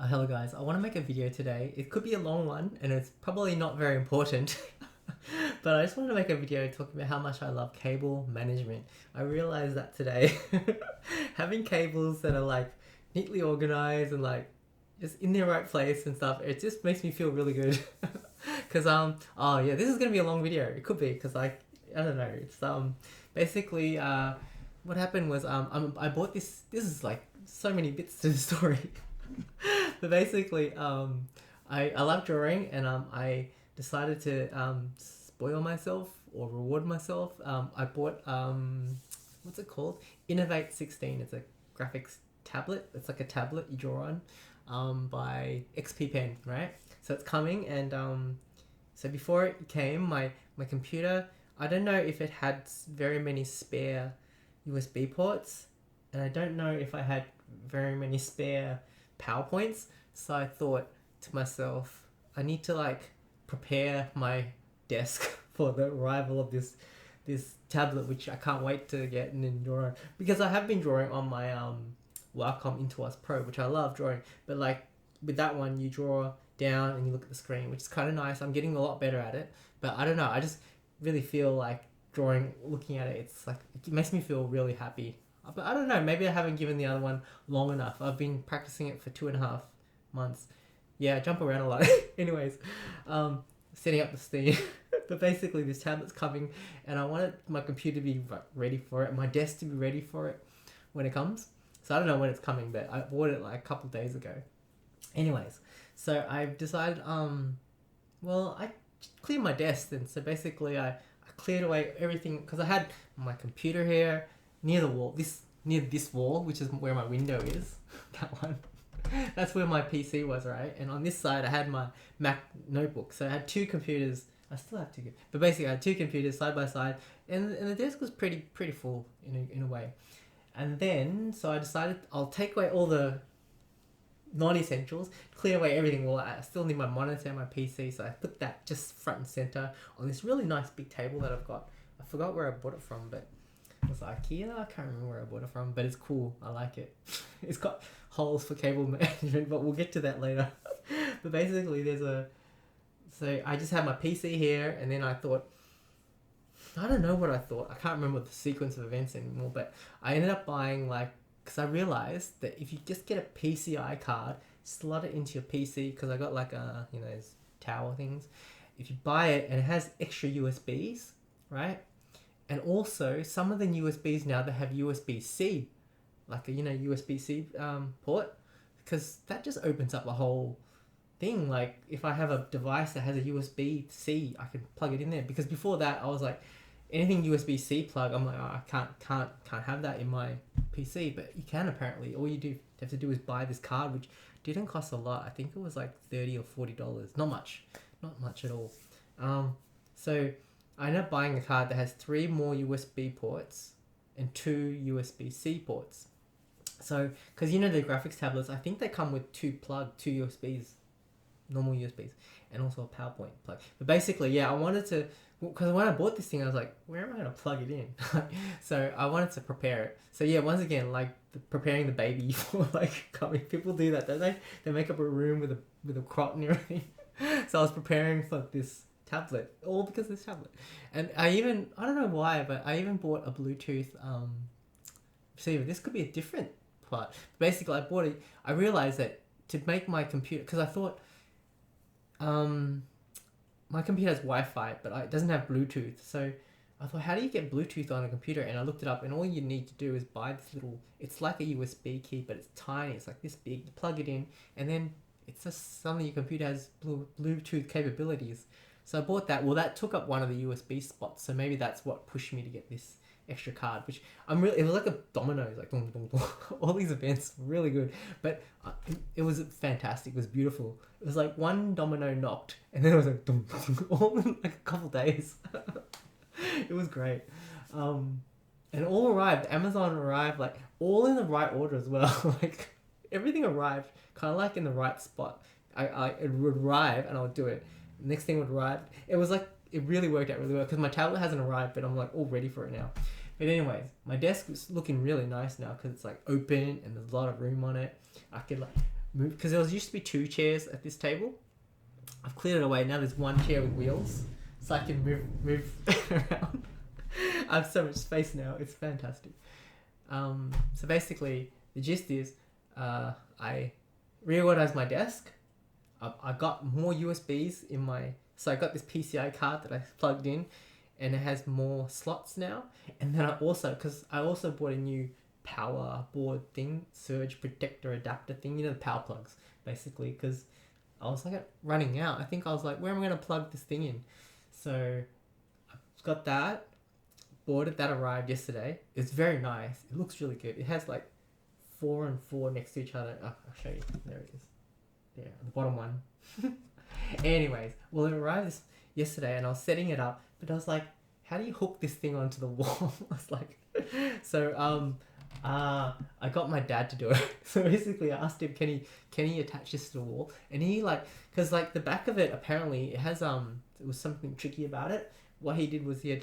Hello guys, I want to make a video today. It could be a long one and it's probably not very important. But I just want to make a video talking about how much I love cable management. I realized that today. Having cables that are like neatly organized and like just in their right place and stuff, it just makes me feel really good. Cause oh yeah, this is gonna be a long video. It could be because I don't know. It's basically what happened was I bought this. This is like so many bits to the story. But basically, I love drawing, and I decided to spoil myself or reward myself. I bought what's it called? Innovate 16. It's a graphics tablet. It's like a tablet you draw on, by XP Pen, right? So it's coming, and so before it came, my computer. I don't know if it had very many spare USB ports, and I don't know if I had very many spare PowerPoints. So I thought to myself, I need to like prepare my desk for the arrival of this tablet, which I can't wait to get and then draw on, because I have been drawing on my Wacom Intuos Pro, which I love drawing, but like with that one you draw down and you look at the screen, which is kind of nice. I'm getting a lot better at it, but I don't know, I just really feel like drawing, looking at it, it's like it makes me feel really happy. But I don't know, maybe I haven't given the other one long enough. I've been practicing it for 2.5 months. Yeah, I jump around a lot. Anyways, setting up the scene. But basically this tablet's coming, and I wanted my computer to be ready for it, my desk to be ready for it when it comes. So I don't know when it's coming, but I bought it like a couple of days ago. Anyways, so I've decided, well, I cleared my desk then. So basically I cleared away everything, because I had my computer here near the wall, near this wall, which is where my window is. That one. That's where my PC was, right? And on this side I had my Mac notebook. So I had two computers. I still have two, but basically I had two computers side by side, and the desk was pretty full in a way. And then so I decided I'll take away all the non-essentials, clear away everything. Well, I still need my monitor and my PC, so I put that just front and center on this really nice big table that I've got. I forgot where I bought it from, but it was IKEA. I can't remember where I bought it from, but it's cool. I like it. It's got holes for cable management, but we'll get to that later. But basically so I just had my PC here, and then I thought, I don't know what I thought. I can't remember the sequence of events anymore, but I ended up buying because I realized that if you just get a PCI card, slot it into your PC, because I got like those tower things. If you buy it and it has extra USBs, right? And also some of the USBs now that have USB-C, like a USB-C port, because that just opens up a whole thing. Like if I have a device that has a USB-C, I can plug it in there. Because before that I was like, anything USB-C plug, I'm like, oh, I can't have that in my PC, but you can apparently. All you have to do is buy this card, which didn't cost a lot. I think it was like $30 or $40. Not much at all. So I ended up buying a card that has 3 more USB ports and 2 USB-C ports. So, because the graphics tablets, I think they come with 2 USBs, normal USBs, and also a PowerPoint plug. But basically, yeah, I wanted to, because when I bought this thing, I was like, where am I going to plug it in? So I wanted to prepare it. So yeah, once again, like preparing the baby for like coming. People do that, don't they? They make up a room with a cot and everything. So I was preparing for this tablet, all because of this tablet. And I don't know why, but I even bought a Bluetooth receiver. This could be a different part. Basically, I bought it. I realized that to make my computer, because I thought my computer has Wi-Fi, but it doesn't have Bluetooth. So I thought, how do you get Bluetooth on a computer? And I looked it up, and all you need to do is buy this little, it's like a USB key, but it's tiny. It's like this big. You plug it in, and then it's just suddenly your computer has Bluetooth capabilities. So I bought that. Well, that took up one of the USB spots, so maybe that's what pushed me to get this extra card, which it was like a dominoes, like dong, dong, dong. All these events, really good. But it was fantastic. It was beautiful. It was like one domino knocked, and then it was like dong, dong, all in like a couple days. It was great. And all arrived. Amazon arrived like all in the right order as well. Like everything arrived kind of like in the right spot. It would arrive and I would do it. Next thing would arrive. It was like, it really worked out really well, because my tablet hasn't arrived, but I'm like all ready for it now. But anyways, my desk is looking really nice now, because it's like open and there's a lot of room on it. I could like move, because there used to be 2 chairs at this table. I've cleared it away. Now there's 1 chair with wheels, so I can move around. I have so much space now. It's fantastic. So basically, the gist is, I reorganized my desk. I got more USBs in my... So I got this PCI card that I plugged in, and it has more slots now. And then because I also bought a new power board thing, surge protector adapter thing, the power plugs, basically, because I was like running out. I think I was like, where am I going to plug this thing in? So I've got that, bought it, that arrived yesterday. It's very nice. It looks really good. It has like 4 and 4 next to each other. I'll show you. There it is. Yeah, the bottom one. Anyways, well, it arrived yesterday, and I was setting it up, but I was like, how do you hook this thing onto the wall? I was like, so I got my dad to do it. So basically, I asked him, can he attach this to the wall? And he because the back of it, apparently it has it was something tricky about it. What he did was he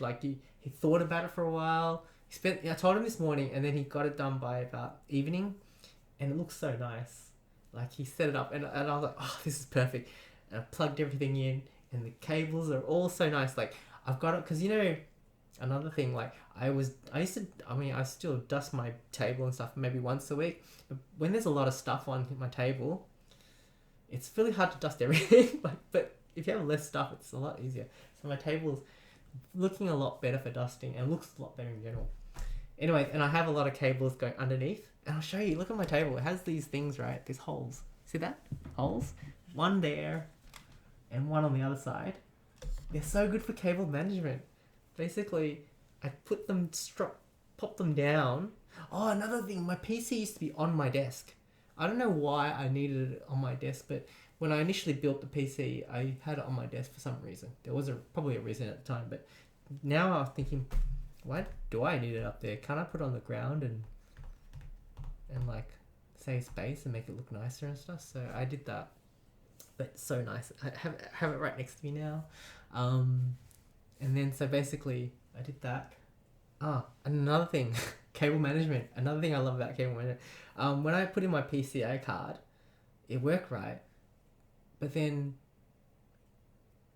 thought about it for a while. I told him this morning, and then he got it done by about evening, and it looks so nice. Like, he set it up, and I was like, oh, this is perfect. And I plugged everything in, and the cables are all so nice. Like, I've got it, because another thing, like, I still dust my table and stuff maybe once a week, but when there's a lot of stuff on my table, it's really hard to dust everything. But if you have less stuff, it's a lot easier. So my table's looking a lot better for dusting, and looks a lot better in general. Anyway, and I have a lot of cables going underneath, and I'll show you. Look at my table. It has these things, right? These holes. See that? Holes? One there, and one on the other side. They're so good for cable management. Basically, I pop them down. Oh, another thing, my PC used to be on my desk. I don't know why I needed it on my desk, but when I initially built the PC, I had it on my desk for some reason. There was probably a reason at the time, but now I was thinking, why do I need it up there? Can't I put it on the ground and save space and make it look nicer and stuff? So I did that. But it's so nice. I have it right next to me now. And then so basically I did that. And another thing, cable management. Another thing I love about cable management. When I put in my PCI card, it worked right. But then,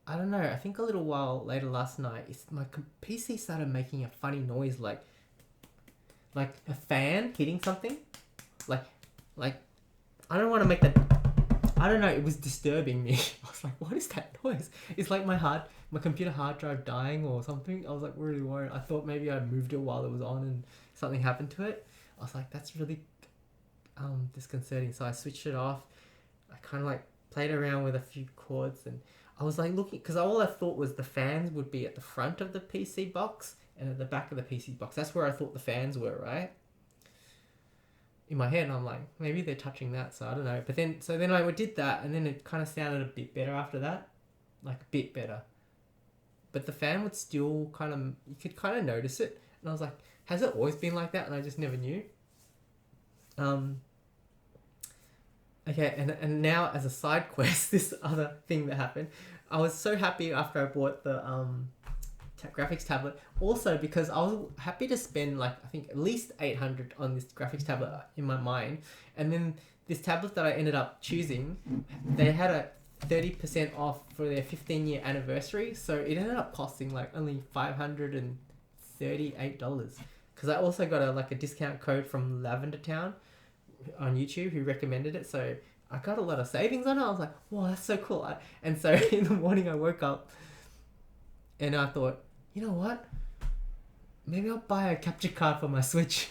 I don't know, I think a little while later last night, my PC started making a funny noise, like a fan hitting something. Like I don't want to make that. I don't know. It was disturbing me. I was like, "What is that noise?" It's like my computer hard drive dying or something. I was like really worried. I thought maybe I moved it while it was on and something happened to it. I was like, "That's really disconcerting." So I switched it off. I kind of played around with a few chords, and I was looking, because all I thought was the fans would be at the front of the PC box and at the back of the PC box. That's where I thought the fans were, right? In my head, and I'm like, maybe they're touching that, so I don't know. But then I did that, and then it kind of sounded a bit better after that, a bit better. But the fan would still you could kind of notice it, and I was like, has it always been like that? And I just never knew. Okay, and now as a side quest, this other thing that happened, I was so happy after I bought the graphics tablet. Also because I was happy to spend I think at least $800 on this graphics tablet in my mind, and then this tablet that I ended up choosing, they had a 30% off for their 15-year anniversary, so it ended up costing only $538. Because I also got a discount code from Lavender Town on YouTube who recommended it, so I got a lot of savings on it. I was like, wow, that's so cool. And so in the morning I woke up and I thought, you know what, maybe I'll buy a capture card for my Switch.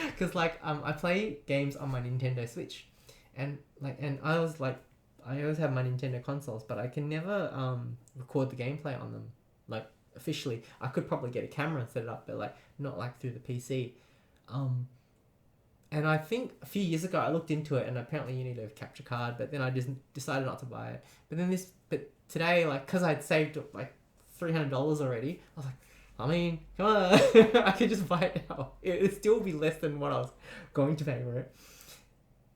Because I play games on my Nintendo Switch, and I always have my Nintendo consoles, but I can never record the gameplay on them officially. I could probably get a camera and set it up, but not through the PC. And I think a few years ago I looked into it, and apparently you need a capture card, but then I just decided not to buy it. But today, because I'd saved $300 already, I was like, I mean, come on, I could just buy it now. It'd still be less than what I was going to pay for it.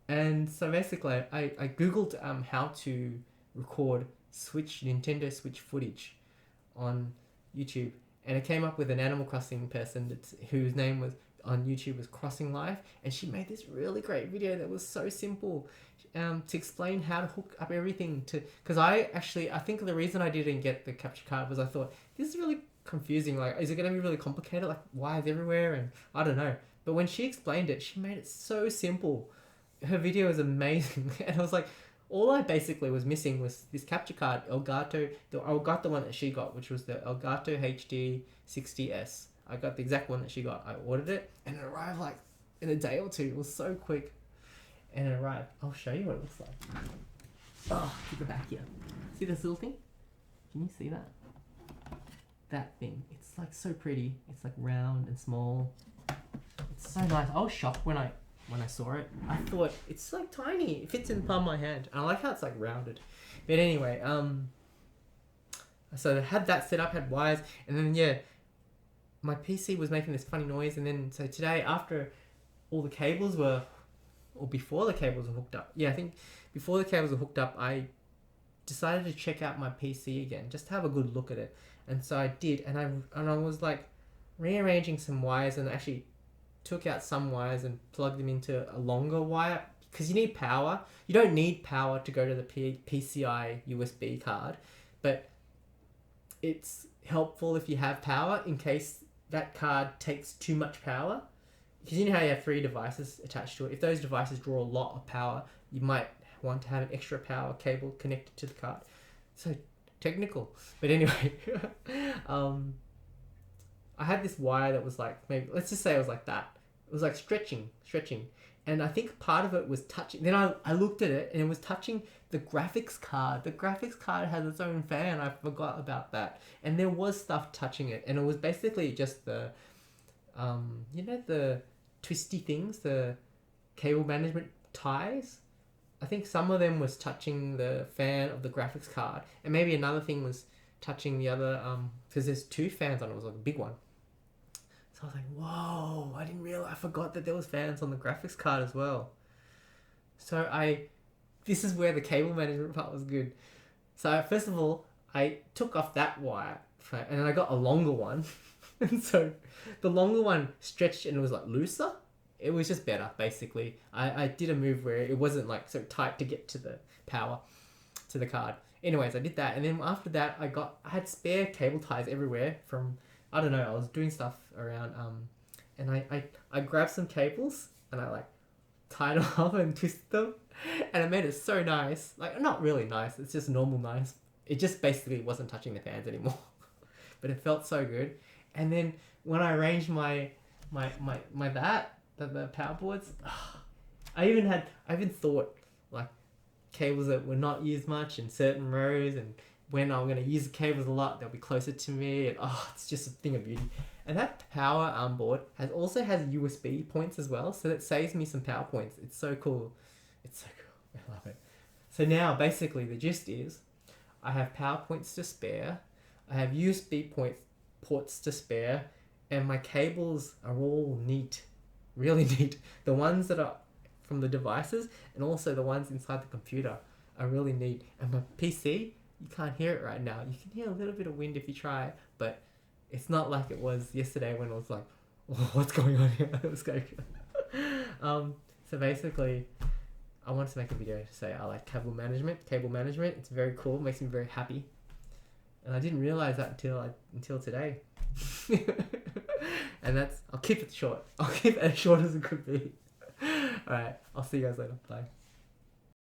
And so basically, I googled how to record Nintendo Switch footage on YouTube, and it came up with an Animal Crossing person whose name was on YouTube was Crossing Life, and she made this really great video that was so simple to explain how to hook up everything to, because I think the reason I didn't get the capture card was I thought this is really confusing, like is it going to be really complicated, like wires everywhere, and I don't know. But when she explained it, she made it so simple. Her video is amazing. And I was like, all I basically was missing was this capture card, Elgato. I got the one that she got, which was the Elgato HD 60S. I got the exact one that she got. I ordered it, and it arrived like in a day or two. It was so quick. And it arrived. I'll show you what it looks like. Oh, keep it back here. See this little thing? Can you see that? That thing. It's like so pretty. It's like round and small. It's so nice. I was shocked when I saw it. I thought it's like tiny. It fits in the palm of my hand. And I like how it's like rounded. But anyway, so I had that set up, had wires, and then yeah, my PC was making this funny noise, and then so today after all the cables were, or before the cables were hooked up, I think before the cables were hooked up, I decided to check out my PC again, just to have a good look at it. And so I did, and I was like rearranging some wires, and actually took out some wires and plugged them into a longer wire, because you need power. You don't need power to go to the PCI USB card, but it's helpful if you have power in case that card takes too much power. Because you know how you have 3 devices attached to it. If those devices draw a lot of power, you might want to have an extra power cable connected to the card. So technical. But anyway, I had this wire that was like, maybe, let's just say it was like that. It was like stretching. And I think part of it was touching. Then I looked at it, and it was touching the graphics card. The graphics card has its own fan. I forgot about that. And there was stuff touching it. And it was basically just the, the twisty things, the cable management ties. I think some of them was touching the fan of the graphics card. And maybe another thing was touching the other, because there's 2 fans on it. It was like a big one. So I was like, whoa, I didn't realize, I forgot that there was fans on the graphics card as well. So this is where the cable management part was good. So first of all, I took off that wire, and then I got a longer one. And so the longer one stretched and it was like looser. It was just better, basically. I did a move where it wasn't like so tight to get to the power, to the card. Anyways, I did that. And then after that, I had spare cable ties everywhere from, I don't know, I was doing stuff around, and I grabbed some cables, and I like tied them up and twisted them, and it made it so nice. Like, not really nice, it's just normal nice. It just basically wasn't touching the fans anymore. But it felt so good. And then when I arranged the power boards, I even thought like cables that were not used much in certain rows, and when I'm going to use the cables a lot, they'll be closer to me, and it's just a thing of beauty. And that power board has USB points as well, so that saves me some power points. It's so cool. I love it. So now basically the gist is I have power points to spare, I have USB ports to spare, and my cables are all neat, really neat. The ones that are from the devices and also the ones inside the computer are really neat. And my PC, you can't hear it right now. You can hear a little bit of wind if you try, but it's not like it was yesterday when it was like, oh, what's going on here? It was going so basically, I wanted to make a video to say I like cable management. It's very cool, makes me very happy. And I didn't realize that until today. And I'll keep it short. I'll keep it as short as it could be. Alright, I'll see you guys later. Bye.